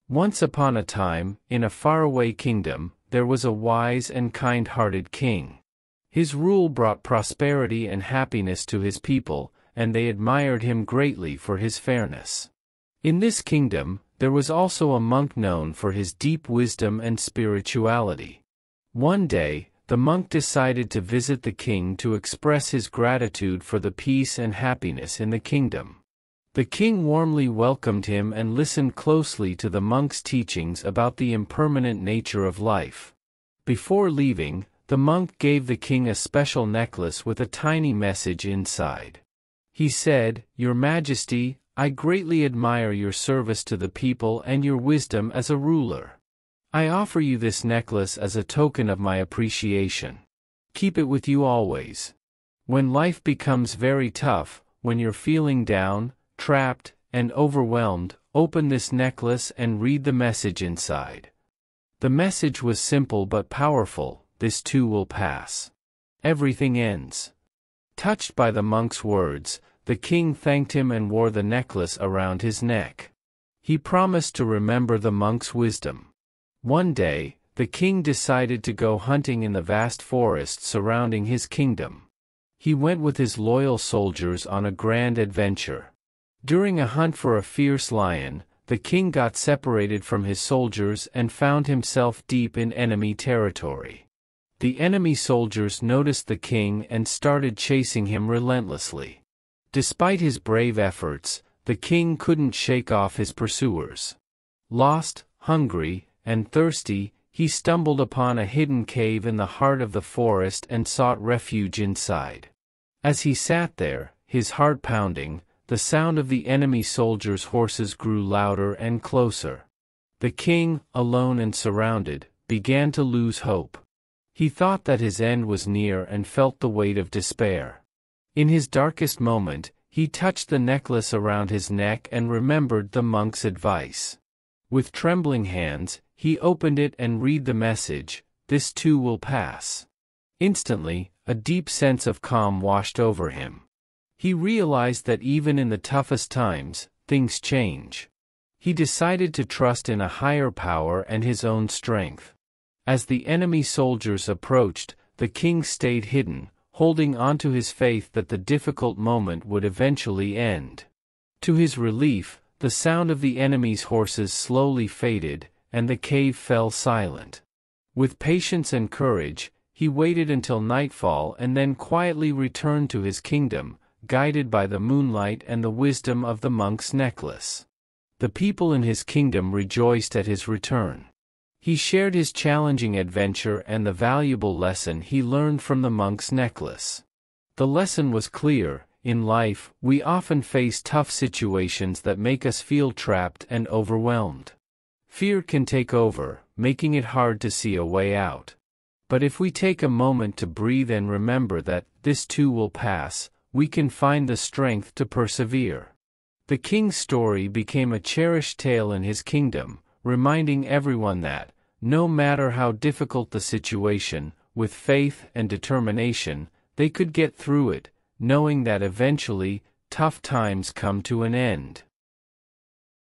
Once upon a time, in a faraway kingdom, there was a wise and kind-hearted king. His rule brought prosperity and happiness to his people, and they admired him greatly for his fairness. In this kingdom, there was also a monk known for his deep wisdom and spirituality. One day, the monk decided to visit the king to express his gratitude for the peace and happiness in the kingdom. The king warmly welcomed him and listened closely to the monk's teachings about the impermanent nature of life. Before leaving, the monk gave the king a special necklace with a tiny message inside. He said, "Your Majesty, I greatly admire your service to the people and your wisdom as a ruler. I offer you this necklace as a token of my appreciation. Keep it with you always. When life becomes very tough, when you're feeling down, trapped, and overwhelmed, open this necklace and read the message inside." The message was simple but powerful: this too will pass. Everything ends. Touched by the monk's words, the king thanked him and wore the necklace around his neck. He promised to remember the monk's wisdom. One day, the king decided to go hunting in the vast forest surrounding his kingdom. He went with his loyal soldiers on a grand adventure. During a hunt for a fierce lion, the king got separated from his soldiers and found himself deep in enemy territory. The enemy soldiers noticed the king and started chasing him relentlessly. Despite his brave efforts, the king couldn't shake off his pursuers. Lost, hungry, and thirsty, he stumbled upon a hidden cave in the heart of the forest and sought refuge inside. As he sat there, his heart pounding, the sound of the enemy soldiers' horses grew louder and closer. The king, alone and surrounded, began to lose hope. He thought that his end was near and felt the weight of despair. In his darkest moment, he touched the necklace around his neck and remembered the monk's advice. With trembling hands, he opened it and read the message, "This too will pass." Instantly, a deep sense of calm washed over him. He realized that even in the toughest times, things change. He decided to trust in a higher power and his own strength. As the enemy soldiers approached, the king stayed hidden, holding onto his faith that the difficult moment would eventually end. To his relief, the sound of the enemy's horses slowly faded, and the cave fell silent. With patience and courage, he waited until nightfall and then quietly returned to his kingdom, guided by the moonlight and the wisdom of the monk's necklace. The people in his kingdom rejoiced at his return. He shared his challenging adventure and the valuable lesson he learned from the monk's necklace. The lesson was clear: in life, we often face tough situations that make us feel trapped and overwhelmed. Fear can take over, making it hard to see a way out. But if we take a moment to breathe and remember that this too will pass, we can find the strength to persevere. The king's story became a cherished tale in his kingdom, reminding everyone that, no matter how difficult the situation, with faith and determination, they could get through it, knowing that eventually, tough times come to an end.